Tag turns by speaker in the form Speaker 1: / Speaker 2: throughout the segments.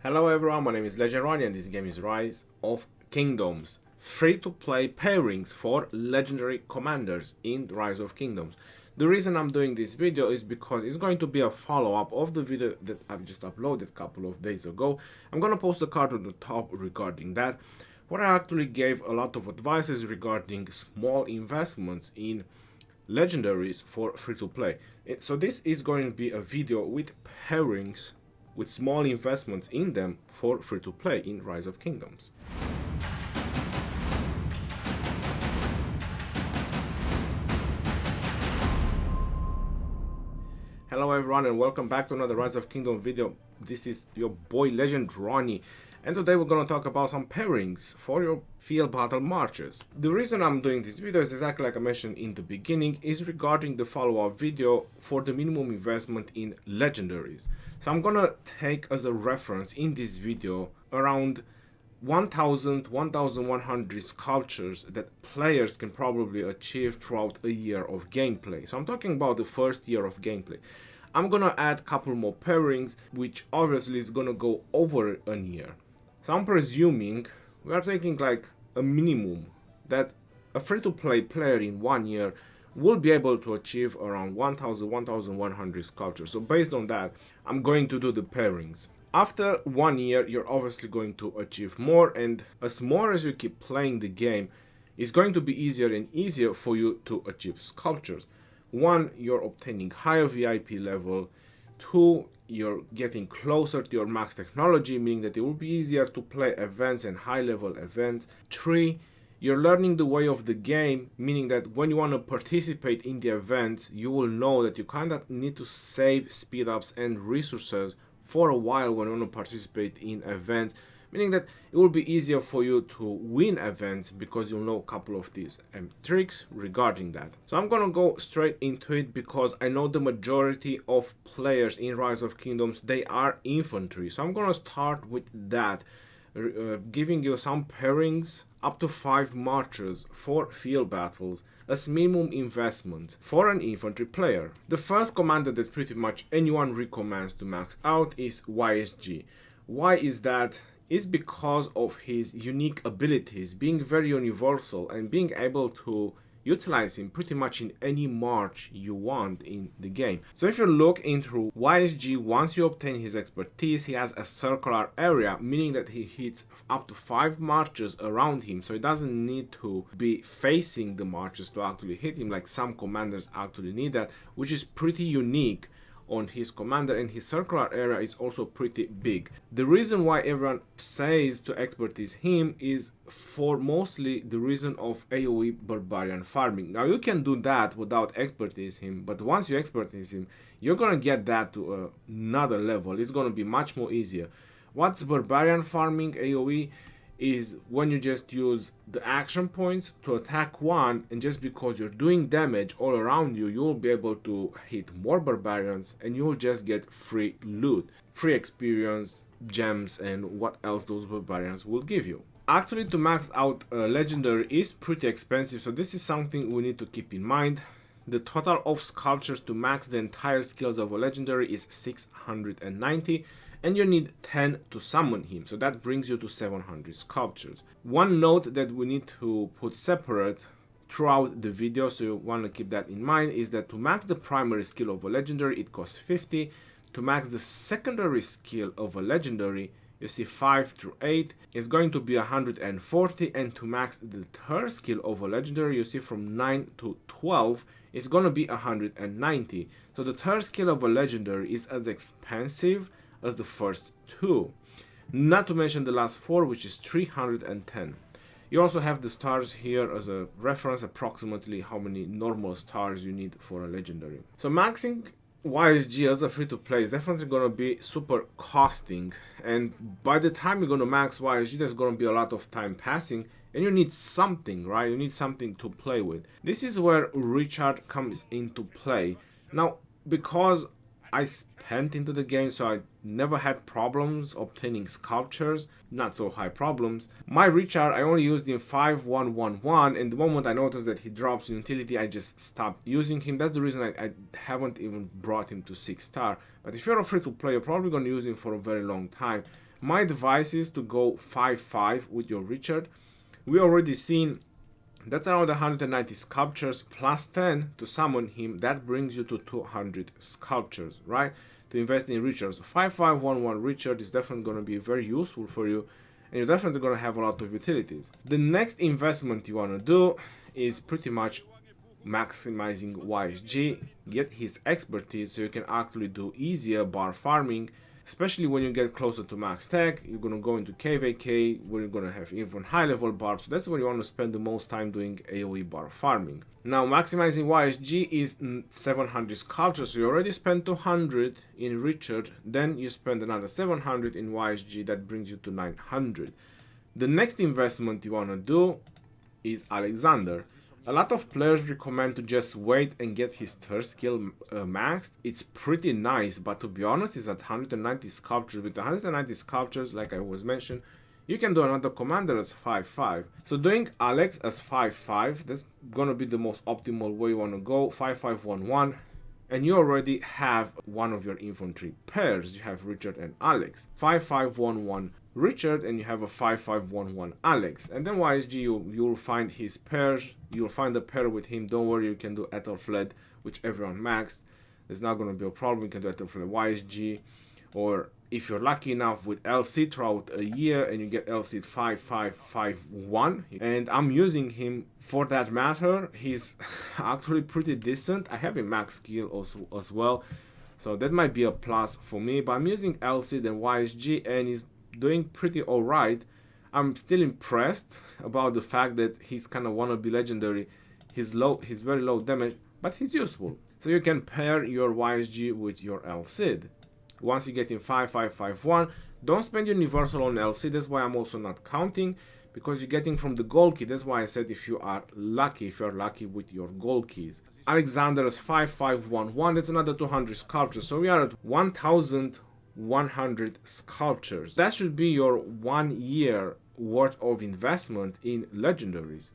Speaker 1: Hello everyone, my name is Legendary and this game is Rise of Kingdoms. Free-to-play pairings for legendary commanders in Rise of Kingdoms. The reason I'm doing this video is because it's going to be a follow-up of the video that I've just uploaded a couple of days ago. I'm gonna post a card on the top regarding that, where I actually gave a lot of advices regarding small investments in legendaries for free-to-play. So this is going to be a video with pairings with small investments in them for free-to-play in Rise of Kingdoms. Hello everyone and welcome back to another Rise of Kingdom video. This is your boy Legendary, and today we're going to talk about some pairings for your field battle marches. The reason I'm doing this video is exactly like I mentioned in the beginning, is regarding the follow-up video for the minimum investment in legendaries. So I'm gonna take as a reference in this video around 1100 sculptures that players can probably achieve throughout a year of gameplay. So I'm talking about the first year of gameplay. I'm gonna add a couple more pairings, which obviously is gonna go over a year. So I'm presuming we are taking like a minimum that a free-to-play player in 1 year will be able to achieve around 1100 sculptures. So based on that, I'm going to do the pairings. After 1 year, you're obviously going to achieve more, and as more as you keep playing the game, it's going to be easier and easier for you to achieve sculptures. 1, you're obtaining higher VIP level. 2, you're getting closer to your max technology, meaning that it will be easier to play events and high level events. 3, you're learning the way of the game, meaning that when you want to participate in the events, you will know that you kind of need to save speed ups and resources for a while when you want to participate in events, meaning that it will be easier for you to win events because you'll know a couple of these tricks regarding that. So I'm gonna go straight into it because I know the majority of players in Rise of Kingdoms, they are infantry. So I'm gonna start with that, giving you some pairings up to 5 marches for field battles as minimum investment for an infantry player. The first commander that pretty much anyone recommends to max out is YSG. Why is that? Is because of his unique abilities, being very universal and being able to utilize him pretty much in any march you want in the game. So if you look into YSG, once you obtain his expertise, he has a circular area, meaning that he hits up to 5 marches around him, so he doesn't need to be facing the marches to actually hit him like some commanders actually need that, which is pretty unique on his commander, and his circular area is also pretty big. The reason why everyone says to expertise him is for mostly the reason of AoE barbarian farming. Now you can do that without expertise him, but once you expertise him, you're gonna get that to another level. It's gonna be much more easier. What's barbarian farming AoE? Is when you just use the action points to attack one, and just because you're doing damage all around you, you'll be able to hit more barbarians and you'll just get free loot, free experience, gems, and what else those barbarians will give you. Actually, to max out a legendary is pretty expensive, so this is something we need to keep in mind. The total of sculptures to max the entire skills of a legendary is 690, and you need 10 to summon him, so that brings you to 700 sculptures. One note that we need to put separate throughout the video, so you want to keep that in mind, is that to max the primary skill of a legendary, it costs 50. To max the secondary skill of a legendary, you see 5 through 8 is going to be 140, and to max the third skill of a legendary, you see from 9 to 12 is going to be 190. So the third skill of a legendary is as expensive as the first 2, not to mention the last 4, which is 310. You also have the stars here as a reference, approximately how many normal stars you need for a legendary. So maxing YSG as a free-to-play is definitely going to be super costing, and by the time you're going to max YSG, there's going to be a lot of time passing, and you need something, right? You need something to play with. This is where recharge comes into play. Now, because I spent into the game, so I never had problems obtaining sculptures, not so high problems. My recharge, I only used in 5111, and the moment I noticed that he drops in utility, I just stopped using him. That's the reason I haven't even brought him to 6 star. But if you're a free to play, you're probably going to use him for a very long time. My advice is to go 5-5 with your Richard. We already seen that's around 190 sculptures plus 10 to summon him. That brings you to 200 sculptures, right? To invest in Richards. 5-5-1-1 Richard is definitely going to be very useful for you, and you're definitely going to have a lot of utilities. The next investment you want to do is pretty much maximizing YSG, get his expertise so you can actually do easier bar farming, especially when you get closer to max tech. You're going to go into KVK where you're going to have even high level barbs, so that's where you want to spend the most time doing AoE bar farming. Now maximizing YSG is 700 sculptures, so you already spent 200 in Richard, then you spend another 700 in YSG, that brings you to 900. The next investment you want to do is Alexander. A lot of players recommend to just wait and get his third skill maxed. It's pretty nice, but to be honest, it's at 190 sculptures. With 190 sculptures, like I was mentioned, you can do another commander as 5-5. So doing Alex as 5-5, that's gonna be the most optimal way you wanna go. 5-5-1-1, and you already have one of your infantry pairs. You have Richard and Alex. 5-5-1-1 Richard, and you have a 5-5-1-1 Alex. And then YSG, you'll find his pairs. You'll find a pair with him. Don't worry, you can do Ethelfled, which everyone maxed. There's not going to be a problem. You can do Ethelfled YSG, or if you're lucky enough with LC throughout a year and you get LC 5-5-5-1. And I'm using him for that matter. He's actually pretty decent. I have a max skill also as well, so that might be a plus for me. But I'm using LC then YSG, and he's doing pretty alright. I'm still impressed about the fact that he's kind of wannabe legendary. He's very low damage, but he's useful. So you can pair your YSG with your LCid. Once you get in 5-5-5-1, don't spend universal on LC. That's why I'm also not counting, because you're getting from the gold key. That's why I said if you are lucky with your gold keys. Alexander's 5-5-1-1, that's another 200 sculptures. So we are at 1,100 sculptures. That should be your 1 year worth of investment in legendaries.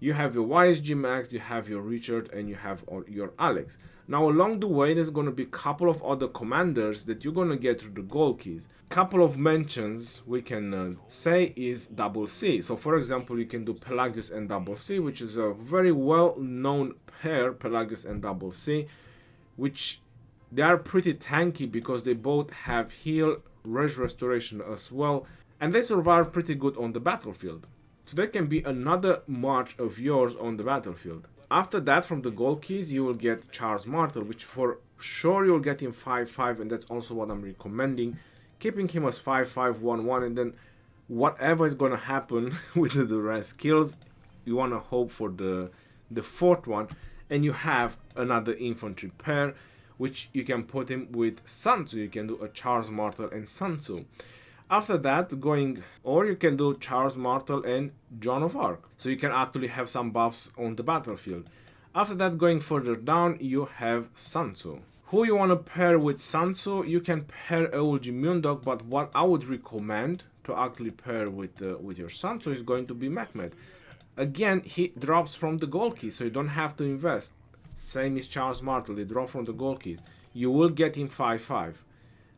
Speaker 1: You have your YSG max, you have your Richard, and you have your Alex. Now along the way there's going to be a couple of other commanders that you're going to get through the gold keys. Couple of mentions we can say is double C. So for example, you can do Pelagius and double C, which is a very well known pair, Pelagius and double C, which they are pretty tanky because they both have heal, rage restoration as well, and they survive pretty good on the battlefield. So that can be another march of yours on the battlefield. After that, from the gold keys, you will get Charles Martel, which for sure you'll get in 5-5, and that's also what I'm recommending. Keeping him as 5-5-1-1, and then whatever is gonna happen with the rest skills, you wanna hope for the fourth one, and you have another infantry pair, which you can put him with Sun Tzu. You can do a Charles Martel and Sun Tzu. After that, or you can do Charles Martel and Joan of Arc, so you can actually have some buffs on the battlefield. After that, going further down, you have Sun Tzu. Who you want to pair with Sun Tzu? You can pair Eulji Mundok, but what I would recommend to actually pair with your Sun Tzu is going to be Mehmed. Again, he drops from the gold key, so you don't have to invest. Same as Charles Martel, they drop from the gold keys. You will get him 5-5.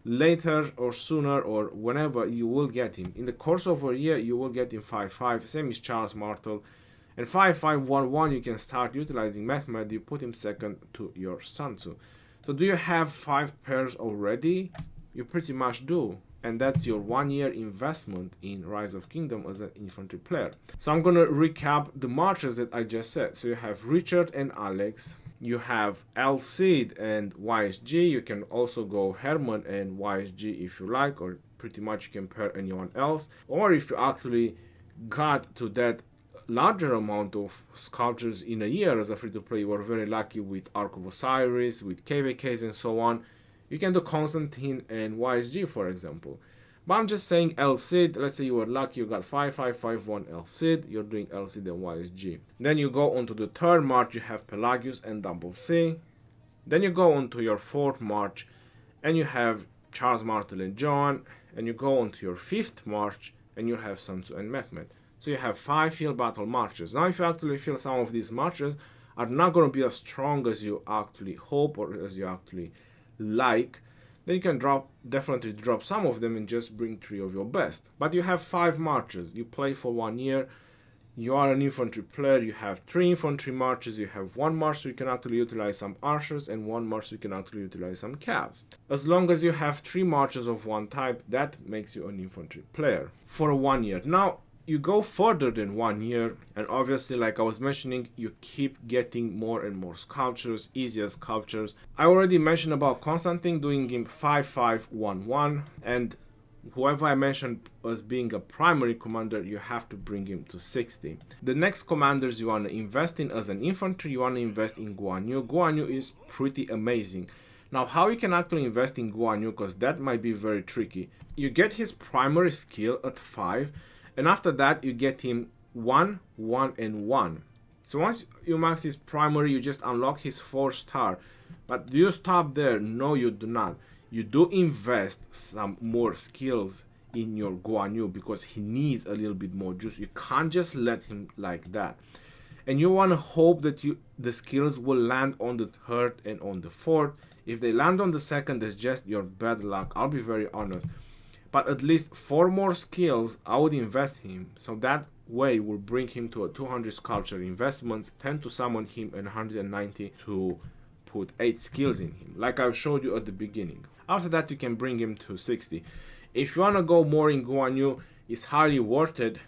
Speaker 1: Later or sooner or whenever, you will get him. In the course of a year, you will get him 5-5. Same as Charles Martel. And 5-5-1-1, you can start utilizing Mehmed. You put him second to your Sun Tzu. So do you have 5 pairs already? You pretty much do. And that's your 1 year investment in Rise of Kingdom as an infantry player. So I'm gonna recap the marches that I just said. So you have Richard and Alex. You have Alcide and YSG. You can also go Herman and YSG if you like, or pretty much you can pair anyone else. Or if you actually got to that larger amount of sculptures in a year as a free-to-play, you were very lucky with Ark of Osiris, with KVKs and so on, you can do Constantine and YSG, for example. But I'm just saying LCid, let's say you were lucky, you got 5-5-5-1 LCid, you're doing LCid and YSG. Then you go on to the third march, you have Pelagius and double C. Then you go on to your fourth march, and you have Charles Martel and John. And you go on to your fifth march, and you have Sun Tzu and Mehmed. So you have 5 field battle marches. Now if you actually feel some of these marches are not going to be as strong as you actually hope or as you actually like, then you can definitely drop some of them and just bring 3 of your best. But you have 5 marches, you play for 1 year, you are an infantry player, you have 3 infantry marches, you have 1 march so you can actually utilize some archers, and 1 march so you can actually utilize some cavs. As long as you have 3 marches of one type, that makes you an infantry player for 1 year. Now, you go further than 1 year, and obviously, like I was mentioning, you keep getting more and more sculptures, easier sculptures. I already mentioned about Constantine doing him 5-5-1-1, and whoever I mentioned as being a primary commander, you have to bring him to 60. The next commanders you want to invest in as an infantry, you want to invest in Guan Yu. Guan Yu is pretty amazing. Now, how you can actually invest in Guan Yu, because that might be very tricky. You get his primary skill at 5, and after that you get him 1, 1, and 1. So once you max his primary, you just unlock his 4-star. But do you stop there? No, you do not. You do invest some more skills in your Guan Yu because he needs a little bit more juice. You can't just let him like that. And you want to hope that the skills will land on the 3rd and on the 4th. If they land on the 2nd, that's just your bad luck. I'll be very honest. But at least 4 more skills I would invest him, so that way will bring him to a 200 sculpture investments, 10 to summon him, and 190 to put 8 skills in him, like I showed you at the beginning. After that you can bring him to 60. If you want to go more in Guan Yu, it's highly worth it,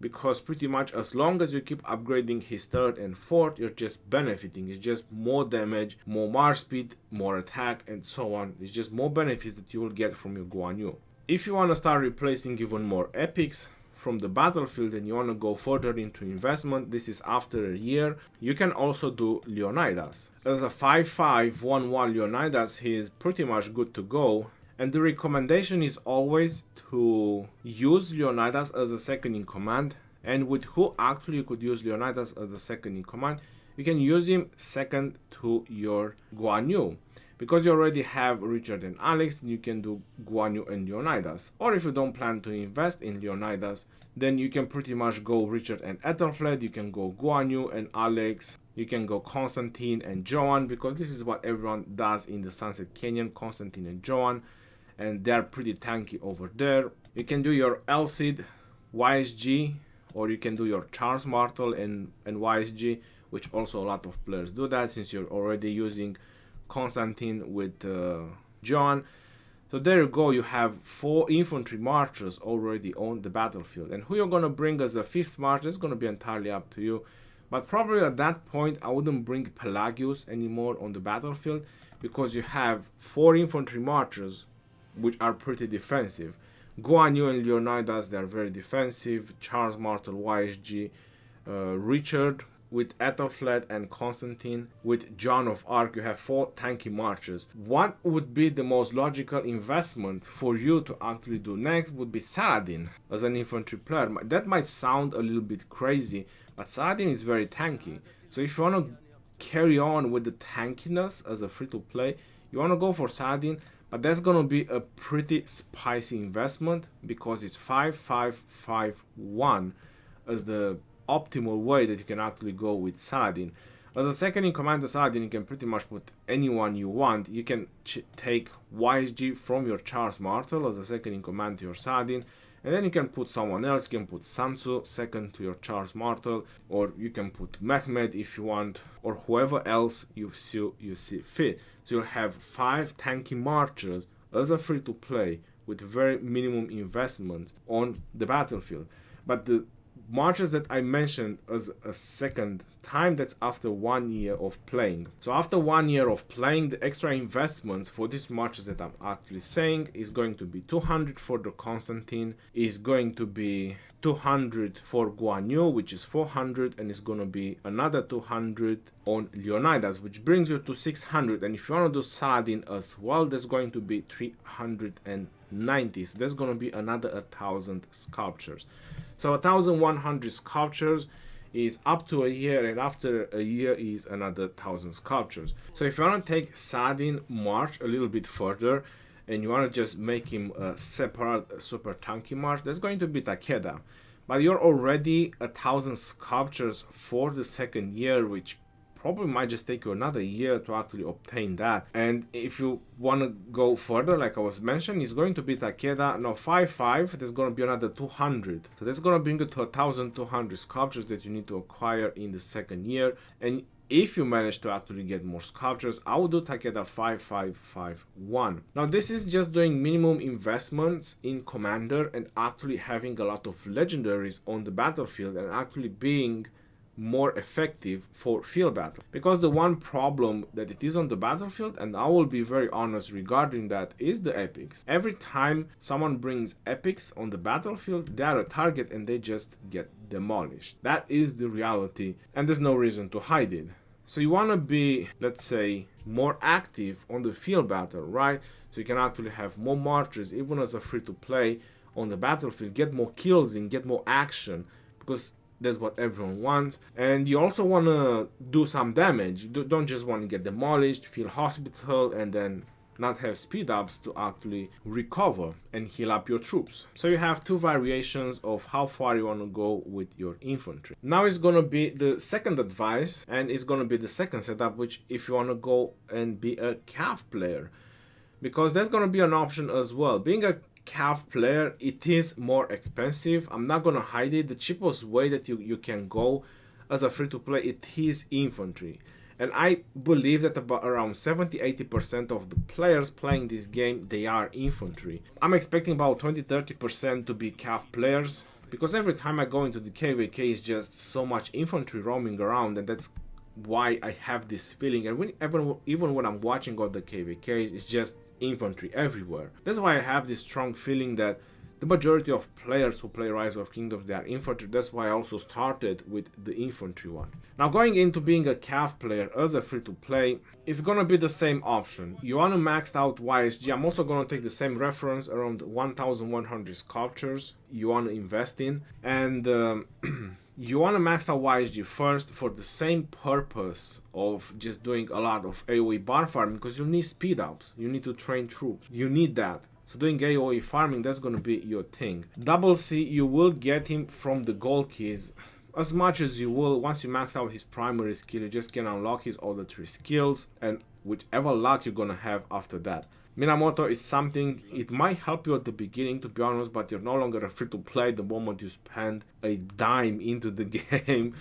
Speaker 1: because pretty much as long as you keep upgrading his 3rd and 4th, you're just benefiting. It's just more damage, more march speed, more attack, and so on. It's just more benefits that you will get from your Guan Yu. If you want to start replacing even more epics from the battlefield and you want to go further into investment, this is after a year, you can also do Leonidas. As a 5-5-1-1 Leonidas, he is pretty much good to go, and the recommendation is always to use Leonidas as a second in command. And with who actually you could use Leonidas as a second in command, you can use him second to your Guan Yu. Because you already have Richard and Alex, you can do Guan Yu and Leonidas. Or if you don't plan to invest in Leonidas, then you can pretty much go Richard and Ethelflaed, you can go Guan Yu and Alex, you can go Constantine and Joan, because this is what everyone does in the Sunset Canyon, Constantine and Joan, and they're pretty tanky over there. You can do your Elcid, YSG, or you can do your Charles Martel and YSG, which also a lot of players do that since you're already using Constantine with John. So there you go, you have 4 infantry marches already on the battlefield. And who you're going to bring as a 5th march, that's going to be entirely up to you. But probably at that point, I wouldn't bring Pelagius anymore on the battlefield, because you have 4 infantry marches, which are pretty defensive. Guan Yu and Leonidas, they are very defensive. Charles Martel, YSG, Richard, with Ethelflaed and Constantine, with John of Arc, you have 4 tanky marches. What would be the most logical investment for you to actually do next would be Saladin as an infantry player. That might sound a little bit crazy, but Saladin is very tanky. So if you want to carry on with the tankiness as a free-to-play, you want to go for Saladin, but that's going to be a pretty spicy investment, because it's 5-5-5-1 as the optimal way that you can actually go with Saladin. As a second in command of Saladin, you can pretty much put anyone you want. You can take YSG from your Charles Martel as a second in command to your Saladin, and then you can put someone else. You can put Samsu second to your Charles Martel, or you can put Mehmed if you want, or whoever else you see fit. So you'll have 5 tanky marches as a free-to-play with very minimum investments on the battlefield. But the marches that I mentioned as a second time, that's after 1 year of playing. So after 1 year of playing, the extra investments for these marches that I'm actually saying is going to be 200 for the Constantine, is going to be 200 for Guan Yu, which is 400, and it's going to be another 200 on Leonidas, which brings you to 600. And if you want to do Saladin as well, there's going to be 390. So there's going to be another 1,000 sculptures. So 1,100 sculptures is up to a year, and after a year is another 1,000 sculptures. So if you want to take Saladin march a little bit further, and you want to just make him a separate super tanky march, that's going to be Takeda. But you're already 1,000 sculptures for the second year, which probably might just take you another year to actually obtain that. And if you want to go further, like I was mentioning, it's going to be Takeda. Now 5-5, there's going to be another 200. So that's going to bring you to 1,200 sculptures that you need to acquire in the second year. And if you manage to actually get more sculptures, I would do Takeda 5-5-5-1. Now this is just doing minimum investments in Commander and actually having a lot of legendaries on the battlefield and actually being more effective for field battle. Because the one problem that it is on the battlefield, and I will be very honest regarding that, is the epics. Every time someone brings epics on the battlefield, they are a target and they just get demolished. That is the reality, and there's no reason to hide it. So you want to be, let's say, more active on the field battle, right? So you can actually have more marches, even as a free-to-play on the battlefield, get more kills in, get more action, because that's what everyone wants. And you also want to do some damage. You don't just want to get demolished, feel hospital, and then not have speed ups to actually recover and heal up your troops. So you have two variations of how far you want to go with your infantry. Now it's going to be the second advice, and it's going to be the second setup, which if you want to go and be a Cav player, because that's going to be an option as well. Being a Cav player, it is more expensive. I'm not going to hide it. The cheapest way that you can go as a free-to-play, it is infantry. And I believe that about around 70-80% of the players playing this game, they are infantry. I'm expecting about 20-30% to be Cav players, because every time I go into the KVK, it's just so much infantry roaming around, and that's why I have this feeling. And even when I'm watching all the KVKs, it's just infantry everywhere. That's why I have this strong feeling that the majority of players who play Rise of Kingdoms, they are infantry. That's why I also started with the infantry one. Now going into being a Cav player as a free-to-play, it's gonna be the same option. You wanna max out YSG. I'm also gonna take the same reference, around 1,100 sculptures you wanna invest in. And you want to max out YSG first for the same purpose of just doing a lot of AoE bar farming, because you need speed ups, you need to train troops, you need that. So doing AoE farming, that's going to be your thing. Double C, you will get him from the gold keys as much as you will. Once you max out his primary skill, you just can unlock his other 3 skills and whichever luck you're going to have after that. Minamoto is something, it might help you at the beginning, to be honest, but you're no longer a free-to-play the moment you spend a dime into the game.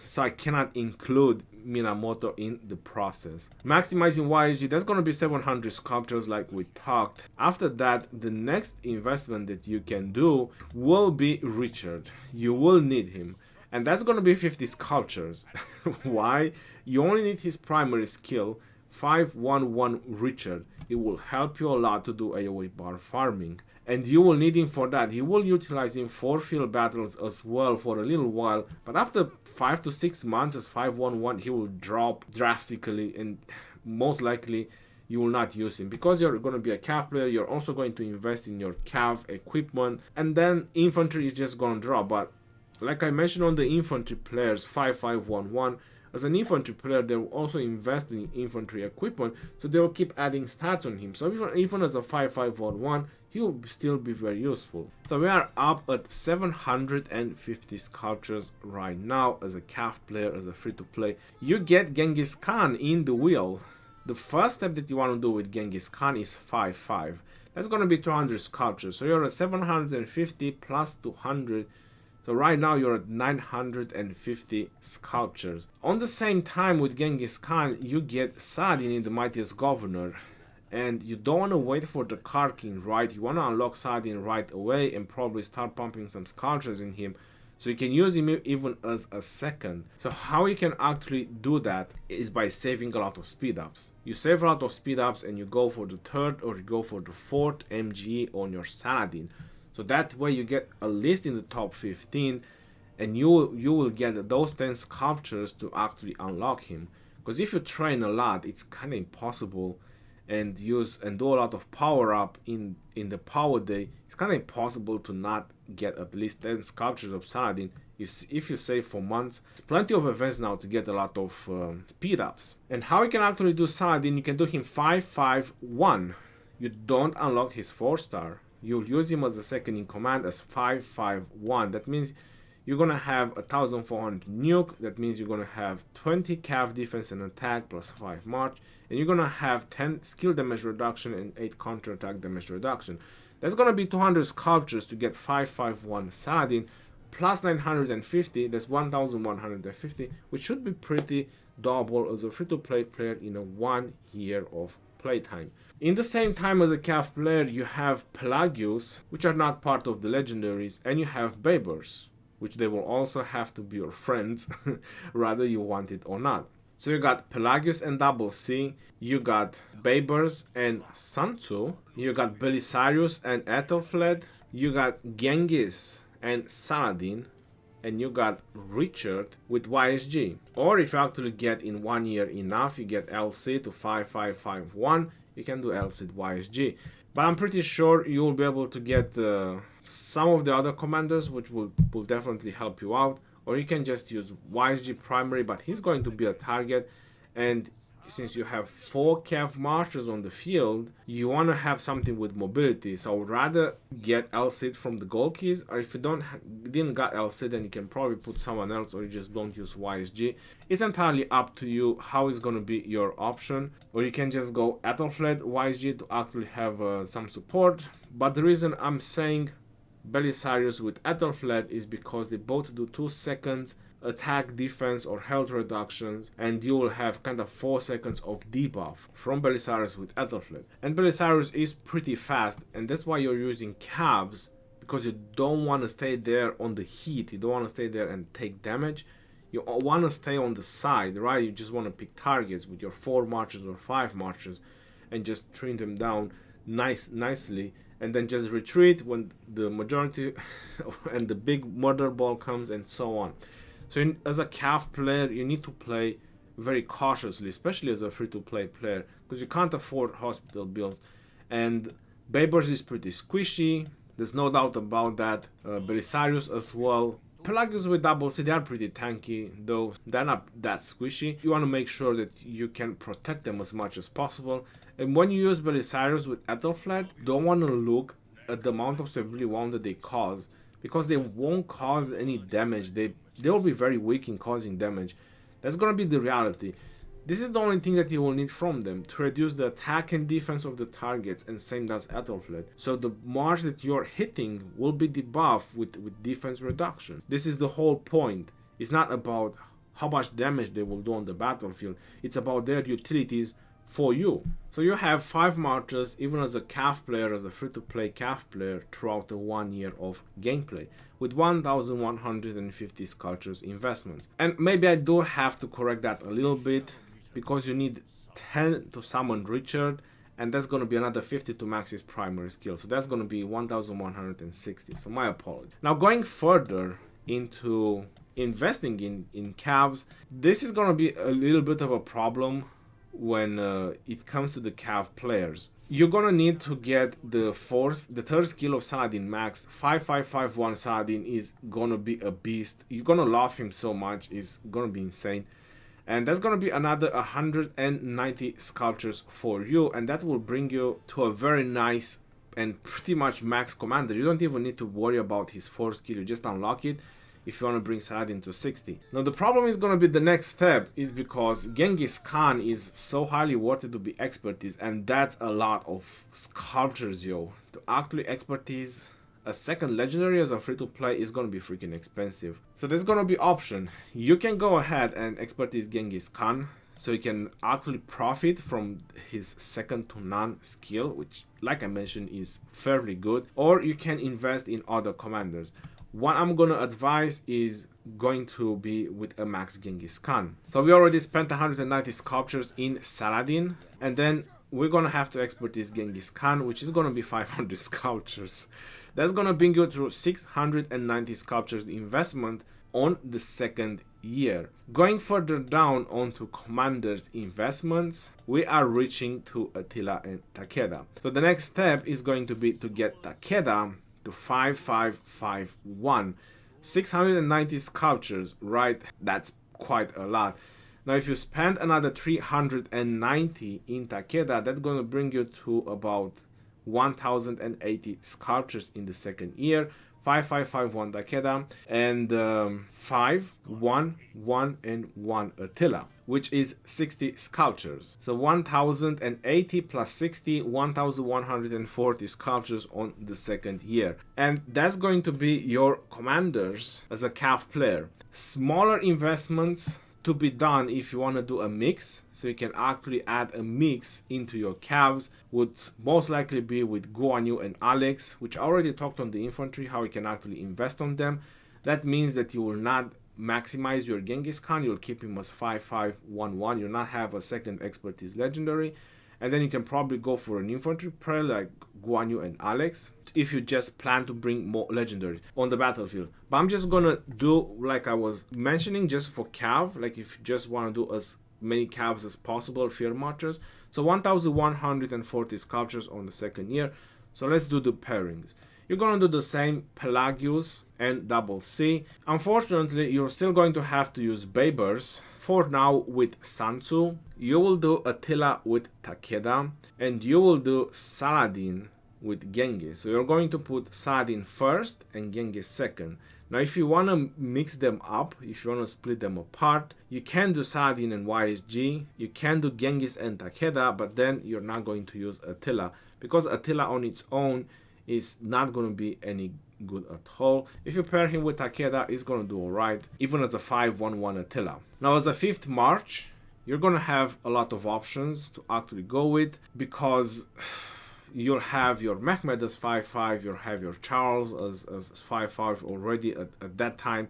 Speaker 1: So I cannot include Minamoto in the process. Maximizing YSG, that's going to be 700 sculptures like we talked. After that, the next investment that you can do will be Richard. You will need him. And that's going to be 50 sculptures. Why? You only need his primary skill, 5-1-1 Richard. It will help you a lot to do AoE bar farming. And you will need him for that. You will utilize him for field battles as well for a little while. But after 5 to 6 months as 5-1-1, he will drop drastically. And most likely you will not use him. Because you're going to be a Cav player, you're also going to invest in your Cav equipment. And then infantry is just going to drop. But like I mentioned on the infantry players, 5-5-1-1, as an infantry player, they will also invest in infantry equipment, so they will keep adding stats on him. So even as a 5-5-1-1, he will still be very useful. So we are up at 750 sculptures right now as a Cav player, as a free-to-play. You get Genghis Khan in the wheel. The first step that you want to do with Genghis Khan is 5-5. That's going to be 200 sculptures. So you're at 750 plus 200. So right now you're at 950 sculptures. On the same time with Genghis Khan, you get Saladin in the Mightiest Governor. And you don't want to wait for the card king, right? You want to unlock Saladin right away and probably start pumping some sculptures in him. So you can use him even as a second. So how you can actually do that is by saving a lot of speed ups. You save a lot of speed ups and you go for the 3rd or you go for the 4th MGE on your Saladin. So that way you get a list in the top 15 and you will get those 10 sculptures to actually unlock him. Because if you train a lot, it's kind of impossible, and do a lot of power up in the power day, it's kind of impossible to not get at least 10 sculptures of Saladin if you save for months. There's plenty of events now to get a lot of speed ups. And how you can actually do Saladin, you can do him 5-5-1. You don't unlock his 4-star. You'll use him as a second in command as 5-5-1. That means you're gonna have 1400 nuke. That means you're gonna have 20 cav defense and attack plus 5 march, and you're gonna have 10 skill damage reduction and 8 counter attack damage reduction. That's gonna be 200 sculptures to get 551 Saladin plus 950. That's 1150, which should be pretty doable as a free-to-play player in a 1 year of playtime. In the same time as a cav player, you have Pelagius, which are not part of the legendaries, and you have Babers, which they will also have to be your friends, rather you want it or not. So you got Pelagius and Double C, you got Babers and Sansu, you got Belisarius and Ethelfled, you got Genghis and Saladin, and you got Richard with YSG. Or if you actually get in 1 year enough, you get LC to 5551, you can do LC to YSG. But I'm pretty sure you will be able to get some of the other commanders, which will definitely help you out. Or you can just use YSG primary, but he's going to be a target, and since you have 4 cav marchers on the field, you want to have something with mobility. So I would rather get LC from the gold keys, or if you didn't got LC, then you can probably put someone else, or you just don't use YSG. It's entirely up to you how it's going to be your option, or you can just go Ethelfled YSG to actually have some support. But the reason I'm saying Belisarius with Ethelfled is because they both do 2 seconds attack, defense, or health reductions, and you will have kind of 4 seconds of debuff from Belisarius with Ethelfled. And Belisarius is pretty fast, and that's why you're using cabs, because you don't want to stay there on the heat, you don't want to stay there and take damage. You want to stay on the side, right? You just want to pick targets with your 4 marches or 5 marches and just trim them down nicely, and then just retreat when the majority and the big murder ball comes, and so on. So as a cav player, you need to play very cautiously, especially as a free-to-play player, because you can't afford hospital bills. And Babers is pretty squishy, there's no doubt about that. Belisarius as well. Pelagius with Double C, they are pretty tanky, though they're not that squishy. You want to make sure that you can protect them as much as possible. And when you use Belisarius with Ethelfled, don't want to look at the amount of severely wounded they cause, because they won't cause any damage. They will be very weak in causing damage. That's going to be the reality. This is the only thing that you will need from them to reduce the attack and defense of the targets, and same does Ethelfled. So the march that you're hitting will be debuffed with defense reduction. This is the whole point. It's not about how much damage they will do on the battlefield. It's about their utilities for you. So you have 5 marches, even as a cav player, as a free-to-play cav player, throughout the 1 year of gameplay, with 1150 sculptures investments. And maybe I do have to correct that a little bit, because you need 10 to summon Richard, and that's going to be another 50 to max his primary skill. So that's going to be 1160. So my apology. Now going further into investing in cavs, this is going to be a little bit of a problem when it comes to the cav players. You're gonna need to get the 3rd skill of Saladin max. 5551 Saladin is gonna be a beast. You're gonna love him so much, it's gonna be insane. And that's gonna be another 190 sculptures for you, and that will bring you to a very nice and pretty much max commander. You don't even need to worry about his 4th skill, you just unlock it if you want to bring Saladin to 60. Now the problem is going to be the next step, is because Genghis Khan is so highly worthy to be expertise, and that's a lot of sculptures, yo. To actually expertise a 2nd legendary as a free-to-play is going to be freaking expensive. So there's going to be option. You can go ahead and expertise Genghis Khan, so you can actually profit from his 2nd to none skill, which, like I mentioned, is fairly good. Or you can invest in other commanders. What I'm going to advise is going to be with a max Genghis Khan. So we already spent 190 sculptures in Saladin, and then we're going to have to expertise Genghis Khan, which is going to be 500 sculptures. That's going to bring you through 690 sculptures investment on the 2nd year. Going further down onto commanders investments, we are reaching to Attila and Takeda. So the next step is going to be to get Takeda to 5551. 690 sculptures, right? That's quite a lot. Now if you spend another 390 in Takeda, that's going to bring you to about 1080 sculptures in the 2nd year, 5551 Takeda, and 5, 1, 1, and 1 Attila, which is 60 sculptures. So 1080 plus 60, 1140 sculptures on the second year. And that's going to be your commanders as a Cav player. Smaller investments to be done if you want to do a mix, so you can actually add a mix into your Cavs, would most likely be with Guan Yu and Alex, which I already talked on the infantry, how you can actually invest on them. That means that you will not maximize your Genghis Khan, you'll keep him as 5511, you'll not have a second expertise legendary, and then you can probably go for an infantry player like Guan Yu and Alex if you just plan to bring more legendaries on the battlefield. But I'm just gonna do like I was mentioning, just for Cav, like if you just want to do as many Cavs as possible, field marchers. So 1140 sculptures on the second year. So let's do the pairings. You're gonna do the same Pelagius and double C. Unfortunately, you're still going to have to use Babers. For now with Sansu, you will do Attila with Takeda, and you will do Saladin with Genghis. So you're going to put Saladin first and Genghis second. Now if you want to mix them up, if you want to split them apart, you can do Saladin and YSG, you can do Genghis and Takeda, but then you're not going to use Attila, because Attila on its own is not going to be any good at all. If you pair him with Takeda, he's going to do alright, even as a 5-1-1 Attila. Now as a 5th March, you're going to have a lot of options to actually go with, because you'll have your Mehmed as 5-5, you'll have your Charles as 5-5 already at that time,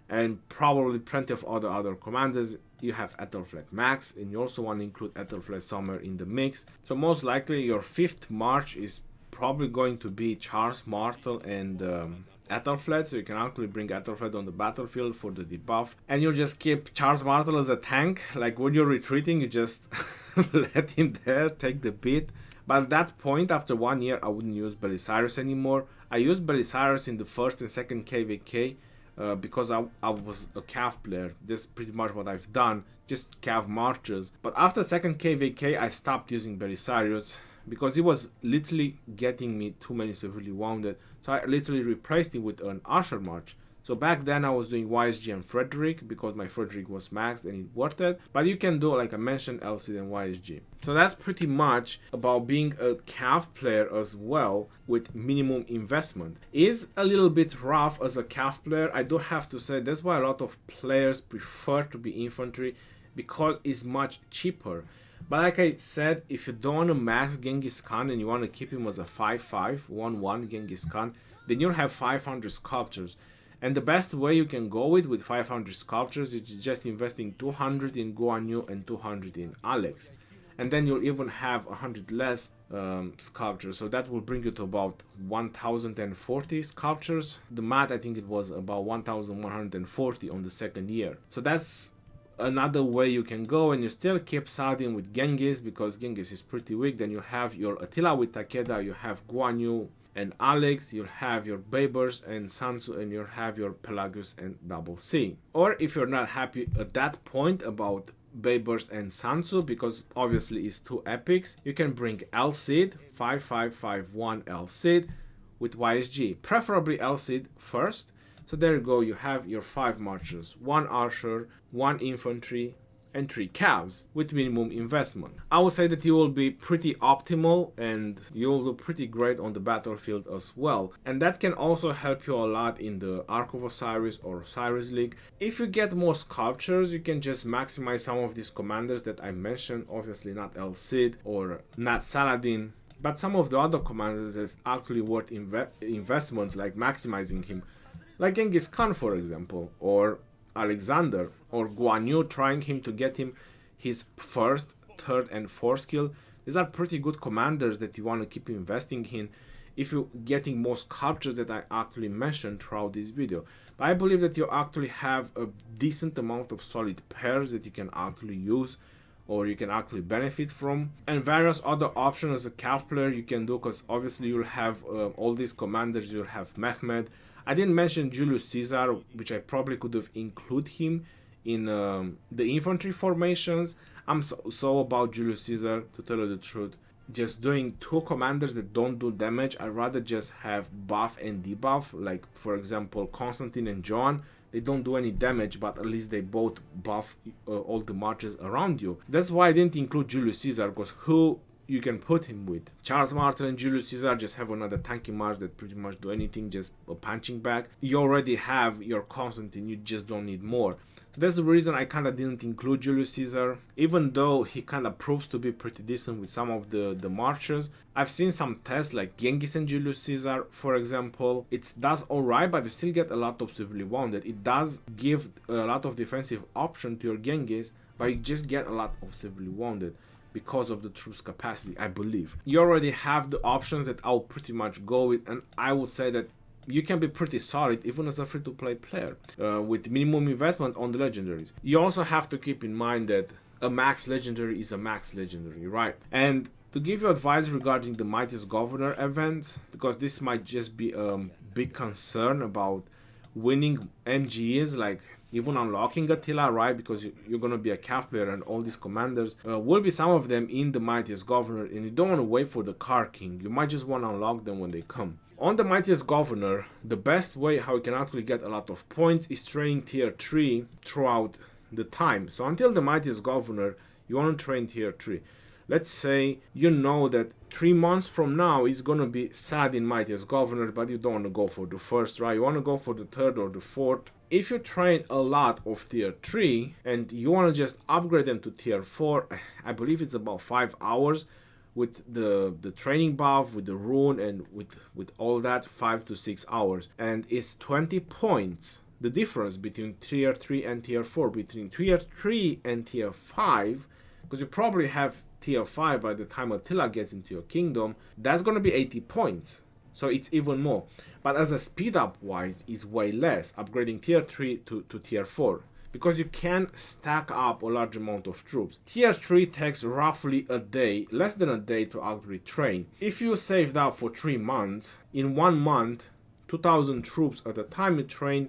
Speaker 1: and probably plenty of other commanders. You have Ethelflaed Max, and you also want to include Ethelflaed somewhere in the mix. So most likely your 5th March is probably going to be Charles Martel and Ethelflaed, so you can actually bring Ethelflaed on the battlefield for the debuff, and you'll just keep Charles Martel as a tank. Like when you're retreating, you just let him there, take the beat. But at that point, after 1 year, I wouldn't use Belisarius anymore. I used Belisarius in the 1st and 2nd KVK because I was a Cav player. That's pretty much what I've done, just Cav marches. But after 2nd KVK, I stopped using Belisarius because he was literally getting me too many severely wounded. So I literally replaced him with an Usher March. So back then I was doing YSG and Frederick because my Frederick was maxed and it worked it. But you can do, like I mentioned, LC and YSG. So that's pretty much about being a Cav player as well with minimum investment. Is a little bit rough as a Cav player, I do have to say. That's why a lot of players prefer to be infantry, because it's much cheaper. But like I said, if you don't want to max Genghis Khan and you want to keep him as a 5-5, 1-1 Genghis Khan, then you'll have 500 sculptures. And the best way you can go with 500 sculptures is just investing 200 in Guan Yu and 200 in Alex. And then you'll even have 100 less sculptures. So that will bring you to about 1040 sculptures. The math, I think it was about 1140 on the second year. So that's another way you can go, and you still keep Saladin with Genghis because Genghis is pretty weak. Then you have your Attila with Takeda, you have Guan Yu and Alex, you'll have your Babers and Sansu, and you'll have your Pelagius and Double C. Or if you're not happy at that point about Babers and Sansu, because obviously it's two epics, you can bring El Cid, 5551 El Cid with YSG, preferably El Cid first. So there you go, you have your 5 marchers, 1 archer, 1 infantry, and 3 Cavs with minimum investment. I would say that you will be pretty optimal and you will do pretty great on the battlefield as well. And that can also help you a lot in the Ark of Osiris or Osiris League. If you get more sculptures, you can just maximize some of these commanders that I mentioned. Obviously not El Cid or not Saladin, but some of the other commanders is actually worth investments, like maximizing him. Like Genghis Khan, for example, or Alexander, or Guan Yu, trying him to get him his 1st, 3rd, and 4th skill. These are pretty good commanders that you want to keep investing in if you're getting more sculptures that I actually mentioned throughout this video. But I believe that you actually have a decent amount of solid pairs that you can actually use or you can actually benefit from, and various other options as a Cav player you can do, because obviously you'll have all these commanders. You'll have Mehmed. I didn't mention Julius Caesar, which I probably could have included him in the infantry formations. I'm so about Julius Caesar, to tell you the truth. just doing two commanders that don't do damage. I'd rather just have buff and debuff, like for example Constantine and John. They don't do any damage, but at least they both buff all the marches around you. That's why I didn't include Julius Caesar, because who you can put him with? Charles Martel and Julius Caesar just have another tanky march that pretty much do anything, just a punching bag. You already have your Constantine, you just don't need more. So that's the reason I kind of didn't include Julius Caesar, even though he kind of proves to be pretty decent with some of the marches. I've seen some tests like Genghis and Julius Caesar, for example. It does alright, but you still get a lot of severely wounded. It does give a lot of defensive option to your Genghis, but you just get a lot of severely wounded because of the troops capacity, I believe. You already have the options that I'll pretty much go with, and I would say that you can be pretty solid even as a free-to-play player with minimum investment on the legendaries. You also have to keep in mind that a max legendary is a max legendary, right? And to give you advice regarding the Mightiest Governor events, because this might just be a big concern about winning MGEs, like even unlocking Attila, right? Because you're going to be a Cav player and all these commanders will be some of them in the Mightiest Governor, and you don't want to wait for the Car King. You might just want to unlock them when they come. On the Mightiest Governor, the best way how you can actually get a lot of points is training tier 3 throughout the time. So until the Mightiest Governor, you want to train tier 3. Let's say you know that 3 months from now is going to be Saladin Mightiest Governor, but you don't want to go for the first, right? You want to go for the third or the fourth. If you train a lot of tier 3 and you want to just upgrade them to tier 4, I believe it's about 5 hours with the training buff, with the rune, and with all that, 5 to 6 hours. And it's 20 points, the difference between tier 3 and tier 4, between tier 3 and tier 5, because you probably have tier 5 by the time Attila gets into your kingdom. That's going to be 80 points. So it's even more. But as a speed up wise, it's way less, upgrading tier 3 to tier 4. Because you can stack up a large amount of troops. Tier 3 takes roughly a day, less than a day to actually train. If you saved up for 3 months, in 1 month, 2,000 troops at a time, you train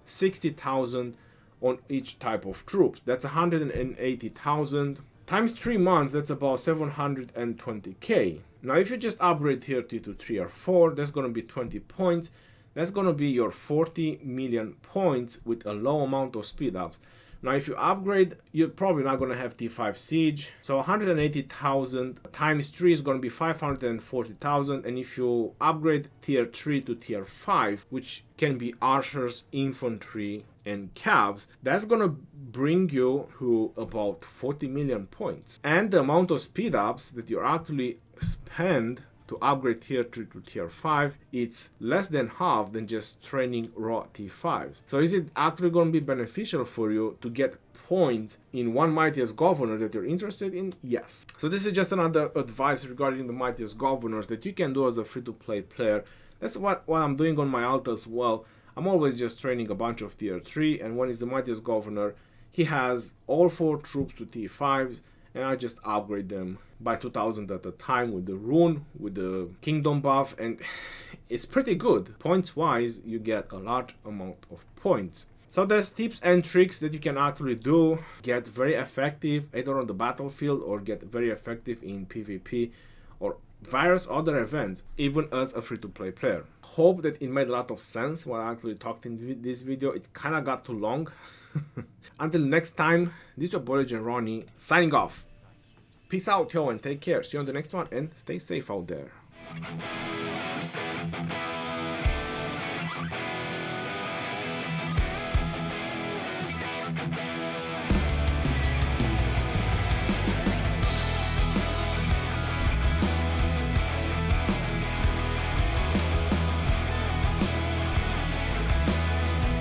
Speaker 1: 60,000 on each type of troops. That's 180,000. Times 3 months, that's about 720k. Now if you just upgrade tier 2 to 3 or 4, that's going to be 20 points. That's going to be your 40 million points with a low amount of speed ups. Now if you upgrade, you're probably not going to have T5 Siege. So 180,000 times 3 is going to be 540,000. And if you upgrade tier 3 to tier 5, which can be archers, infantry, and Cavs, that's going to bring you to about 40 million points. And the amount of speed ups that you actually spend to upgrade tier 3 to tier 5, it's less than half than just training raw T5s. So is it actually going to be beneficial for you to get points in one Mightiest Governor that you're interested in? Yes. So this is just another advice regarding the Mightiest Governors that you can do as a free-to-play player. That's what I'm doing on my alt as well. I'm always just training a bunch of tier 3, and when it's the Mightiest Governor, he has all 4 troops to T5s, and I just upgrade them by 2,000 at a time with the rune, with the kingdom buff, and it's pretty good. Points wise, you get a large amount of points. So there's tips and tricks that you can actually do, get very effective either on the battlefield or get very effective in PvP or various other events, even as a free-to-play player. Hope that it made a lot of sense when I actually talked in this video. It kind of got too long. Until next time, this is your boy Legend Ronnie, signing off. Peace out, yo, and take care. See you on the next one, and stay safe out there.